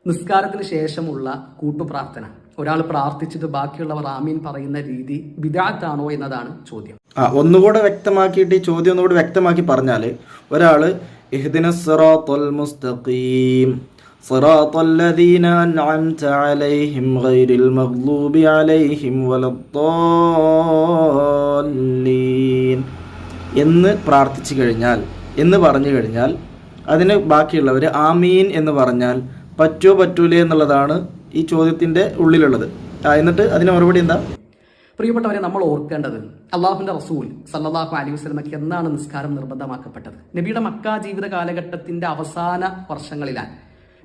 നിസ്കാരത്തിന് ശേഷമുള്ള കൂട്ടുപ്രാർത്ഥന, ഒരാൾ പ്രാർത്ഥിച്ചിട്ട് ബാക്കിയുള്ളവർ ആമീൻ പറയുന്ന രീതി ബിദ്അത്താണോ എന്നതാണ് ചോദ്യം. ഒന്നുകൂടെ വ്യക്തമാക്കിയിട്ട് ഈ ചോദ്യം ഒന്നുകൂടെ വ്യക്തമാക്കി പറഞ്ഞാൽ, ഒരാൾ ഇഹ്ദിനസ് സിറാത്തൽ മുസ്തഖീം സിറാത്തൽ ലദീന അൻഅംത അലൈഹിം ഗൈറിൽ മഗ്ദൂബി അലൈഹിം വലദ്ദാല്ലീൻ എന്ന് പ്രാർത്ഥിച്ചു കഴിഞ്ഞാൽ, എന്ന് പറഞ്ഞു കഴിഞ്ഞാൽ അതിന് ബാക്കിയുള്ളവർ ആമീൻ എന്ന് പറഞ്ഞാൽ പറ്റോ പറ്റൂലേ എന്നുള്ളതാണ് ഈ ചോദ്യത്തിൻ്റെ ഉള്ളിലുള്ളത്. എന്നിട്ട് അതിന് മറുപടി എന്താ? പ്രിയപ്പെട്ടവരെ, നമ്മൾ ഓർക്കേണ്ടത് അള്ളാഹുവിന്റെ റസൂൽ സല്ലല്ലാഹു അലൈഹി വസല്ലമയ്ക്ക് എന്നാണ് നിസ്കാരം നിർബന്ധമാക്കപ്പെട്ടത്? നബിയുടെ മക്ക ജീവിത കാലഘട്ടത്തിന്റെ അവസാന വർഷങ്ങളിലാണ്.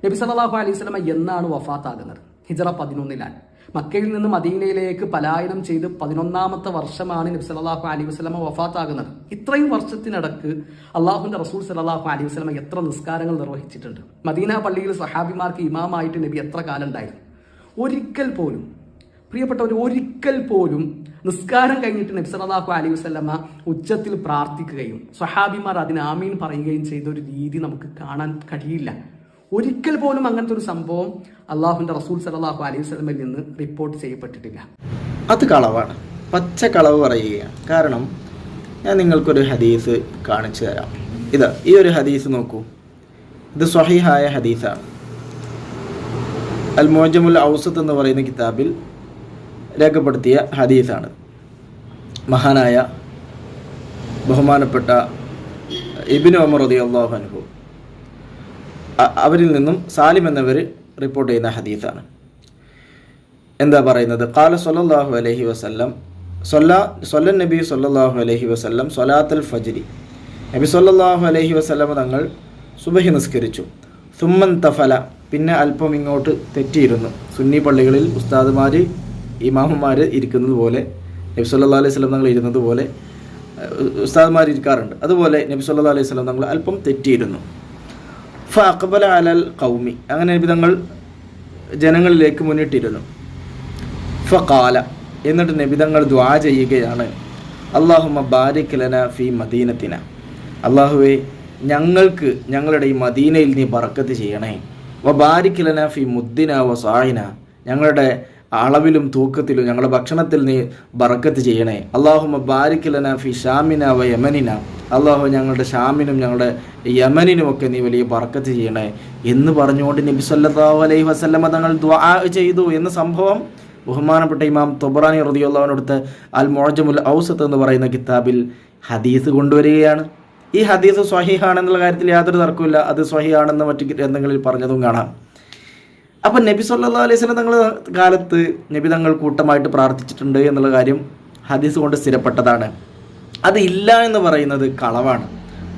നബി സല്ലല്ലാഹു അലൈഹി വസല്ലമ എന്നാണ് വഫാത്താകുന്നത്? ഹിജ്റ 11-ലാണ്. മക്കയിൽ നിന്ന് മദീനയിലേക്ക് പലായനം ചെയ്ത് 11-ാമത്തെ വർഷമാണ് നബി സല്ലല്ലാഹു അലൈഹി വസല്ലമ വഫാത്താകുന്നത്. ഇത്രയും വർഷത്തിനിടക്ക് അള്ളാഹുവിന്റെ റസൂൽ സല്ലല്ലാഹു അലൈഹി വസല്ലമ എത്ര നിസ്കാരങ്ങൾ നിർവഹിച്ചിട്ടുണ്ട്? മദീന പള്ളിയിൽ സഹാബിമാർക്ക് ഇമാമായിട്ട് നബി എത്ര കാലം ഉണ്ടായിരുന്നു? ഒരിക്കൽ പോലും, പ്രിയപ്പെട്ടവർ, ഒരിക്കൽ പോലും നിസ്കാരം കഴിഞ്ഞിട്ട് നബി സല്ലല്ലാഹു അലൈഹി വസല്ലമ ഉച്ചത്തിൽ പ്രാർത്ഥിക്കുകയും സ്വഹാബിമാർ അതിന് ആമീൻ പറയുകയും ചെയ്ത ഒരു രീതി നമുക്ക് കാണാൻ കഴിയില്ല. ഒരിക്കൽ പോലും അങ്ങനത്തെ ഒരു സംഭവം അള്ളാഹുവിന്റെ റസൂൽ സല്ലല്ലാഹു അലൈഹി വസല്ലമയിൽ നിന്ന് റിപ്പോർട്ട് ചെയ്യപ്പെട്ടിട്ടില്ല. അത് കളവാണ്, പച്ച കളവ് പറയുകയാണ്. കാരണം ഞാൻ നിങ്ങൾക്കൊരു ഹദീസ് കാണിച്ചു തരാം. ഈ ഒരു ഹദീസ് നോക്കൂ. ഇത് സ്വഹീഹായ ഹദീസാണ്. അൽ മുഅ്ജമുൽ ഔസത്ത് എന്ന് പറയുന്ന കിതാബിൽ രേഖപ്പെടുത്തിയ ഹദീസാണ്. മഹാനായ ബഹുമാനപ്പെട്ട ഇബ്നു ഉമർ റളിയല്ലാഹു അൻഹു അവരിൽ നിന്നും സാലിം എന്നവർ റിപ്പോർട്ട് ചെയ്യുന്ന ഹദീസാണ്. എന്താ പറയുന്നത്? ഖാല സ്വല്ലല്ലാഹു അലൈഹി വസല്ലം സ്വല്ലൻ നബി സ്വല്ലല്ലാഹു അലൈഹി വസല്ലം സ്വലാത്തുൽ ഫജ്രി. നബി സ്വല്ലല്ലാഹു അലൈഹി വസല്ലം തങ്ങൾ സുബഹി നിസ്കരിച്ചു. സുമ്മൻ തഫല, പിന്നെ അല്പം ഇങ്ങോട്ട് തെറ്റിയിരുന്നു. സുന്നി പള്ളികളിൽ ഉസ്താദുമാർ ഇമാമുമാർ ഇരിക്കുന്നത് പോലെ, നബി സല്ലല്ലാഹു അലൈഹി വസല്ലം തങ്ങൾ ഇരുന്നത് പോലെ ഉസ്താദുമാർ ഇരിക്കാറുണ്ട്. അതുപോലെ നബി സല്ലല്ലാഹു അലൈഹി വസല്ലം തങ്ങൾ അല്പം തെറ്റിയിരുന്നു. ഫഅഖ്ബല അലൽ ഖൗമി, അങ്ങനെ നബി തങ്ങൾ ജനങ്ങളിലേക്ക് മുന്നിട്ടിരുന്നു. ഫഖാല, എന്നിട്ട് നബി തങ്ങൾ ദുആ ചെയ്യുകയാണ്. അല്ലാഹുമ്മ ബാരിക് ലനാ ഫീ മദീനത്തിന, അല്ലാഹുവേ ഞങ്ങൾക്ക് ഞങ്ങളുടെ ഈ മദീനയിൽ നീ ബറക്കത്ത് ചെയ്യണേ. വ ബാരിക് ലനാ ഫീ മുദ്ദിന വ സാഇന, ഞങ്ങളുടെ അളവിലും തൂക്കത്തിലും ഞങ്ങളുടെ ഭക്ഷണത്തിൽ നീ ബറക്കത്ത് ചെയ്യണേ. അല്ലാഹുമ്മ ബാരിക് ലനാ ഫീ ഷാമിന വ യമനിന, അള്ളാഹു ഞങ്ങളുടെ ഷാമിനും ഞങ്ങളുടെ യമനിനും ഒക്കെ നീ വലിയ ബറക്കത്ത് ചെയ്യണേ എന്ന് പറഞ്ഞുകൊണ്ട് നബി സല്ലല്ലാഹു അലൈഹി വസല്ലമ തങ്ങൾ ദുആ ചെയ്തു എന്ന സംഭവം ബഹുമാനപ്പെട്ട ഇമാം തൊബറാനി റളിയല്ലാഹു അൻഹു എടുത്ത അൽ മുഅ്ജമുൽ ഔസത്ത് എന്ന് പറയുന്ന കിതാബിൽ ഹദീസ് കൊണ്ടുവരികയാണ്. ഈ ഹദീസ് സ്വഹീഹാണെന്നുള്ള കാര്യത്തിൽ യാതൊരു തർക്കമില്ല. അത് സ്വഹീഹാണെന്ന് മറ്റു ഗ്രന്ഥങ്ങളിൽ പറഞ്ഞതും കാണാം. അപ്പം നബി സല്ലല്ലാഹു അലൈഹി വസല്ലം തങ്ങളുടെ കാലത്ത് നബി തങ്ങൾ കൂട്ടമായിട്ട് പ്രാർത്ഥിച്ചിട്ടുണ്ട് എന്നുള്ള കാര്യം ഹദീസ് കൊണ്ട് സ്ഥിരപ്പെട്ടതാണ്. അത് ഇല്ല എന്ന് പറയുന്നത് കളവാണ്,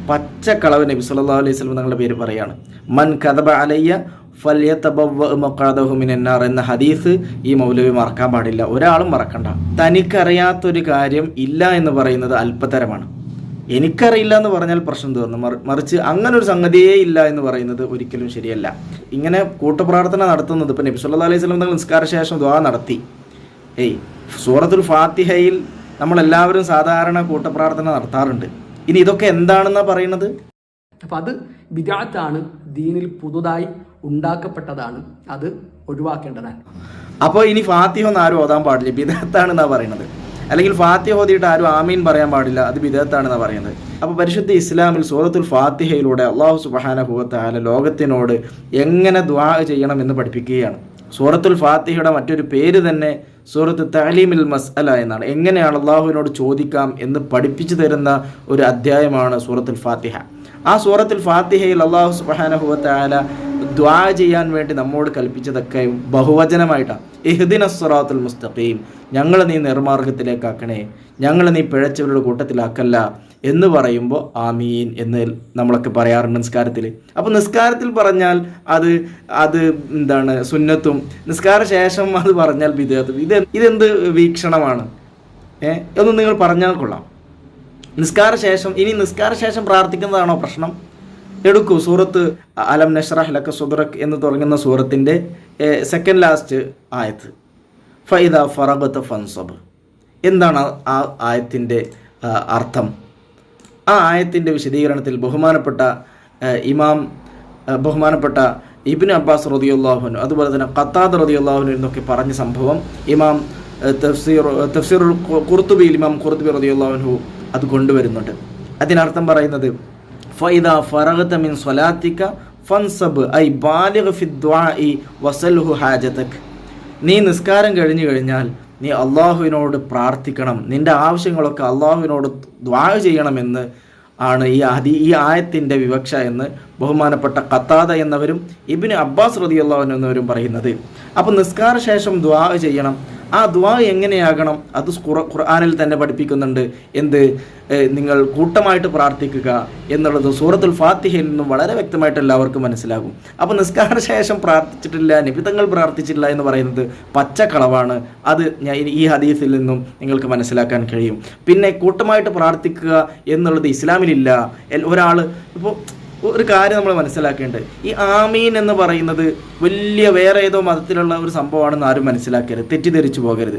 പച്ചക്കളവ്. നബി സല്ലല്ലാഹു അലൈഹി വസല്ലം തങ്ങളുടെ പേര് പറയാണ്. മൻ കദബ അലയ്യ ഫല്യതബവ്വ മഖഅദഹു മിനന്നാർ എന്ന ഹദീസ് ഈ മൗലവി മറക്കാൻ പാടില്ല, ഒരാളും മറക്കണ്ട. തനിക്കറിയാത്തൊരു കാര്യം ഇല്ല എന്ന് പറയുന്നത് അല്പതരമാണ്. എനിക്കറിയില്ല എന്ന് പറഞ്ഞാൽ പ്രശ്നം തീർന്നു. മറിച്ച് അങ്ങനെ ഒരു സംഗതിയേ ഇല്ല എന്ന് പറയുന്നത് ഒരിക്കലും ശരിയല്ല. ഇങ്ങനെ കൂട്ടപ്രാർത്ഥന നടത്തുന്നത്, ഇപ്പം നബി സല്ലല്ലാഹു അലൈഹി വസല്ലം തങ്ങൾ നിസ്കാര ശേഷം ദുആ നടത്തി. സൂറത്തുൽ ഫാത്തിഹയിൽ നമ്മളെല്ലാവരും സാധാരണ കൂട്ടപ്രാർത്ഥന നടത്താറുണ്ട്. ഇനി ഇതൊക്കെ എന്താണെന്നാണ് പറയുന്നത്? അപ്പം അത് ബിദ്അത്താണ്, ദീനിൽ പുതുതായി ഉണ്ടാക്കപ്പെട്ടതാണ്, അത് ഒഴിവാക്കേണ്ടതാണ്. അപ്പോൾ ഇനി ഫാത്തിഹ ഒന്നും ആരും ഓതാൻ പാടില്ല, ബിദ്അത്താണെന്നാണ് പറയുന്നത്. അല്ലെങ്കിൽ ഫാത്തിഹ ഓതിയിട്ട് ആരും ആമീൻ പറയാൻ പാടില്ല, അത് ബിദ്അത്താണെന്നാണ് പറയുന്നത്. അപ്പോൾ പരിശുദ്ധ ഇസ്ലാമിൽ സൂറത്തുൽ ഫാത്തിഹയിലൂടെ അല്ലാഹു സുബ്ഹാനഹു വ തആല ലോകത്തിനോട് എങ്ങനെ ദുആ ചെയ്യണം എന്ന് പഠിപ്പിക്കുകയാണ്. സൂറത്തുൽ ഫാത്തിഹയുടെ മറ്റൊരു പേര് തന്നെ സൂറത്ത് തഅലീമിൽ മസ്അല എന്നാണ്. എങ്ങനെയാണ് അള്ളാഹുവിനോട് ചോദിക്കാം എന്ന് പഠിപ്പിച്ചു തരുന്ന ഒരു അധ്യായമാണ് സൂറത്തുൽ ഫാത്തിഹ. ആ സൂറത്തുൽ ഫാത്തിഹയിൽ അല്ലാഹു സുബ്ഹാനഹു വ തആല ദുആ ചെയ്യാൻ വേണ്ടി നമ്മോട് കൽപ്പിച്ചതൊക്കെ ബഹുവചനമായിട്ടാണ്. ഇഹ്ദിനസ് സിറാത്തുൽ മുസ്തഖീം, ഞങ്ങളെ നീ നിർമാർഗത്തിലേക്കാക്കണേ, ഞങ്ങളെ നീ പിഴച്ചവരുടെ കൂട്ടത്തിലാക്കല്ല എന്ന് പറയുമ്പോൾ ആമീൻ എന്ന് നമ്മളൊക്കെ പറയാറുണ്ട് നിസ്കാരത്തിൽ. അപ്പോൾ നിസ്കാരത്തിൽ പറഞ്ഞാൽ അത് എന്താണ് സുന്നത്തും, നിസ്കാര ശേഷം അത് പറഞ്ഞാൽ ബിദ്അത്തും. ഇതെന്ത് വീക്ഷണമാണ്? ഒന്നും നിങ്ങൾ പറഞ്ഞാൽ കൊള്ളാം. നിസ്കാര ശേഷം പ്രാർത്ഥിക്കുന്നതാണോ പ്രശ്നം? എടുക്കൂ, സൂറത്ത് അലം നശ്റഹ് ലക സദ്റക് എന്ന് തുടങ്ങുന്ന സൂറത്തിൻ്റെ സെക്കൻഡ് ലാസ്റ്റ് ആയത്ത്, ഫൈദാ ഫറഗത ഫൻസബ്. എന്താണ് ആ ആയത്തിൻ്റെ അർത്ഥം? ആ ആയത്തിൻ്റെ വിശദീകരണത്തിൽ ബഹുമാനപ്പെട്ട ഇബ്നു അബ്ബാസ് റളിയല്ലാഹു അൻഹു അതുപോലെ തന്നെ ഖത്താദ റളിയല്ലാഹു അൻഹു എന്നൊക്കെ പറഞ്ഞ സംഭവം ഇമാം തഫ്സീറുൽ ഖുർത്തുബിയിൽ ഇമാം ഖുർത്തുബി റളിയല്ലാഹു അൻഹു അത് കൊണ്ടുവരുന്നുണ്ട്. അതിനർത്ഥം പറയുന്നത് ഫൈദാ ഫറഗത മിൻ സ്വലാത്തിക ഫൻസബ് ഐ ബാലിഗ് ഫി ദുആഇ വസൽഹു ഹാജതക്. നീ നിസ്കാരം കഴിഞ്ഞു കഴിഞ്ഞാൽ നീ അള്ളാഹുവിനോട് പ്രാർത്ഥിക്കണം, നിന്റെ ആവശ്യങ്ങളൊക്കെ അള്ളാഹുവിനോട് ദുആ ചെയ്യണമെന്ന് ആണ് ഈ ആയത്തിൻ്റെ വിവക്ഷ എന്ന് ബഹുമാനപ്പെട്ട ഖത്താദ എന്നവരും ഇബ്നു അബ്ബാസ് റളിയല്ലാഹു അൻഹു എന്നവരും പറയുന്നത്. അപ്പോൾ നിസ്കാര ശേഷം ദുആ ചെയ്യണം. ആ ദുആ എങ്ങനെയാകണം? അത് ഖുർആനിൽ തന്നെ പഠിപ്പിക്കുന്നുണ്ട്. എന്ത്? നിങ്ങൾ കൂട്ടമായിട്ട് പ്രാർത്ഥിക്കുക എന്നുള്ളത് സൂറത്തുൽ ഫാത്തിഹയിൽ നിന്നും വളരെ വ്യക്തമായിട്ട് എല്ലാവർക്കും മനസ്സിലാകും. അപ്പോൾ നിസ്കാര ശേഷം പ്രാർത്ഥിച്ചിട്ടില്ല, നബി തങ്ങൾ പ്രാർത്ഥിച്ചിട്ടില്ല എന്ന് പറയുന്നത് പച്ചക്കളവാണ്. അത് ഈ ഹദീസിൽ നിന്നും നിങ്ങൾക്ക് മനസ്സിലാക്കാൻ കഴിയും. പിന്നെ കൂട്ടമായിട്ട് പ്രാർത്ഥിക്കുക എന്നുള്ളത് ഇസ്ലാമിലില്ല. ഒരാൾ ഇപ്പോൾ ഒരു കാര്യം നമ്മൾ മനസ്സിലാക്കേണ്ടത്, ഈ ആമീൻ എന്ന് പറയുന്നത് വലിയ വേറെ ഏതോ മതത്തിലുള്ള ഒരു സംഭവമാണെന്ന് ആരും മനസ്സിലാക്കരുത്, തെറ്റിദ്ധരിച്ചു പോകരുത്.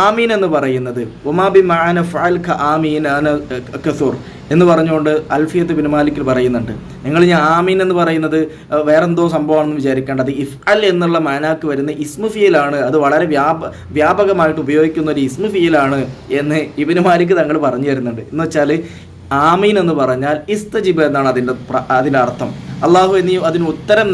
ആമീൻ എന്ന് പറയുന്നത് ഉമാബി മാന ഫഅൽക ആമീൻ അന കസൂർ എന്ന് പറഞ്ഞുകൊണ്ട് അൽഫിയത്ത് ബിൻ മാലിക്കിൽ പറയുന്നുണ്ട്. നിങ്ങൾ ഈ ആമീൻ എന്ന് പറയുന്നത് വേറെന്തോ സംഭവമാണെന്ന് വിചാരിക്കേണ്ടത്. ഇഫ്അൽ എന്നുള്ള മാനാക്ക് വരുന്ന ഇസ്മു ഫിയലാണ്, അത് വളരെ വ്യാപകമായിട്ട് ഉപയോഗിക്കുന്ന ഒരു ഇസ്മു ഫിയലാണ് എന്ന് ഇബ്നു മാലിക് തങ്ങൾ പറഞ്ഞു തരുന്നുണ്ട്. എന്ന് വെച്ചാൽ ആമീൻ എന്ന് പറഞ്ഞാൽ ഇസ്തജിബ് എന്നാണ് അതിൻ്റെ അർത്ഥം. അള്ളാഹു നീ അതിന് ഉത്തരം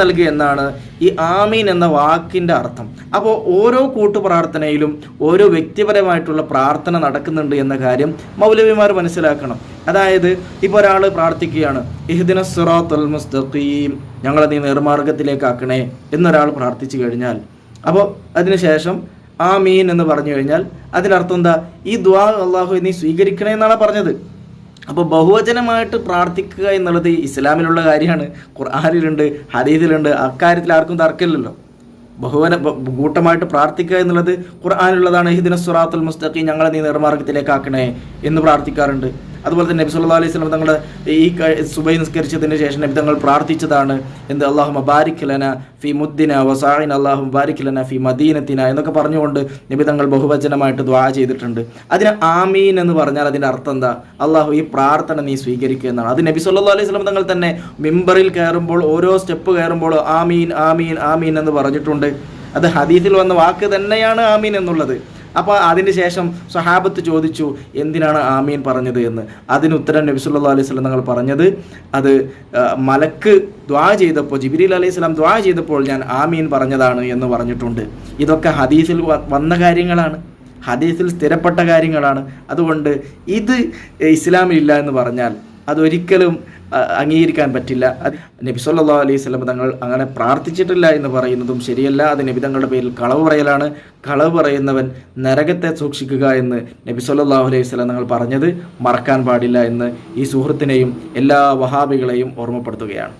നൽകു എന്നാണ് ഈ ആമീൻ എന്ന വാക്കിൻ്റെ അർത്ഥം. അപ്പോൾ ഓരോ കൂട്ടുപ്രാർത്ഥനയിലും ഓരോ വ്യക്തിപരമായിട്ടുള്ള പ്രാർത്ഥന നടക്കുന്നുണ്ട് എന്ന കാര്യം മൗലവിമാർ മനസ്സിലാക്കണം. അതായത് ഇപ്പോൾ ഒരാൾ പ്രാർത്ഥിക്കുകയാണ്, ഇഹ്ദിന സിറാത്തുൽ മുസ്തഖീം, ഞങ്ങളെ നീ നേർമാർഗത്തിലേക്കാക്കണേ എന്നൊരാൾ പ്രാർത്ഥിച്ചു കഴിഞ്ഞാൽ, അപ്പോൾ അതിനുശേഷം ആമീൻ എന്ന് പറഞ്ഞു കഴിഞ്ഞാൽ അതിനർത്ഥം എന്താ? ഈ ദുആ അള്ളാഹു നീ സ്വീകരിക്കണേ എന്നാണ് പറഞ്ഞത്. അപ്പോൾ ബഹുവചനമായിട്ട് പ്രാർത്ഥിക്കുക എന്നുള്ളത് ഇസ്ലാമിലുള്ള കാര്യമാണ്, ഖുർആനിലുണ്ട്, ഹദീസിലുണ്ട്. അക്കാര്യത്തിൽ ആർക്കും തർക്കമില്ലല്ലോ. കൂട്ടമായിട്ട് പ്രാർത്ഥിക്കുക എന്നുള്ളത് ഖുർആനിലുള്ളതാണ്. ഇഹ്ദിന സിറാത്തുൽ മുസ്തഖീം, ഞങ്ങളെ നീ നേർമാർഗത്തിലേക്കാക്കണേ എന്ന് പ്രാർത്ഥിക്കാറുണ്ട്. അതുപോലെ തന്നെ നബി സല്ലല്ലാഹു അലൈഹി വസല്ലം തങ്ങൾ ഈ സുബഹി നിസ്കരിച്ചതിന് ശേഷം നബി തങ്ങൾ പ്രാർത്ഥിച്ചതാണ് എന്ത്? അല്ലാഹുമ്മ ബാരിക് ലനാ ഫി മുദ്ദിന വസാഇന അല്ലാഹുമ്മ ബാരിക് ലനാ ഫി മദീനത്തിന എന്നൊക്കെ പറഞ്ഞുകൊണ്ട് നബി തങ്ങൾ ബഹുവചനമായിട്ട് ദുആ ചെയ്തിട്ടുണ്ട്. അതിന് ആമീൻ എന്ന് പറഞ്ഞാൽ അതിൻ്റെ അർത്ഥം എന്താ? അള്ളാഹു ഈ പ്രാർത്ഥന നീ സ്വീകരിക്കുക എന്നാണ്. അത് നബി സല്ലല്ലാഹു അലൈഹി വസല്ലം തങ്ങൾ തന്നെ മിമ്പറിൽ കയറുമ്പോൾ ഓരോ സ്റ്റെപ്പ് കയറുമ്പോൾ ആമീൻ ആമീൻ ആമീൻ എന്ന് പറഞ്ഞിട്ടുണ്ട്. അത് ഹദീസിൽ വന്ന വാക്ക് തന്നെയാണ് ആമീൻ എന്നുള്ളത്. അപ്പോൾ അതിന് ശേഷം സ്വഹാബത്ത് ചോദിച്ചു എന്തിനാണ് ആമീൻ പറഞ്ഞത് എന്ന്. അതിന് ഉത്തരം നബി സല്ലല്ലാഹു അലൈഹി വസല്ലം തങ്ങൾ പറഞ്ഞത്, അത് മലക്ക് ദുആ ചെയ്തപ്പോൾ, ജിബ്രീൽ അലൈഹി സ്വലാം ദുആ ചെയ്തപ്പോൾ ഞാൻ ആമീൻ പറഞ്ഞതാണ് എന്ന് പറഞ്ഞിട്ടുണ്ട്. ഇതൊക്കെ ഹദീസിൽ വന്ന കാര്യങ്ങളാണ്, ഹദീസിൽ സ്ഥിരപ്പെട്ട കാര്യങ്ങളാണ്. അതുകൊണ്ട് ഇത് ഇസ്ലാമിലില്ല എന്ന് പറഞ്ഞാൽ അതൊരിക്കലും അംഗീകരിക്കാൻ പറ്റില്ല. നബി സല്ലല്ലാഹു അലൈഹി വസല്ലം തങ്ങൾ അങ്ങനെ പ്രാർത്ഥിച്ചിട്ടില്ല എന്ന് പറയുന്നതും ശരിയല്ല. അത് നബി തങ്ങളുടെ പേരിൽ കളവ് പറയലാണ്. കളവ് പറയുന്നവൻ നരകത്തെ സൂക്ഷിക്കുക എന്ന് നബി സല്ലല്ലാഹു അലൈഹി വസല്ലം തങ്ങൾ പറഞ്ഞത് മറക്കാൻ പാടില്ല എന്ന് ഈ സുഹൃത്തിനെയും എല്ലാ വഹാബികളെയും ഓർമ്മപ്പെടുത്തുകയാണ്.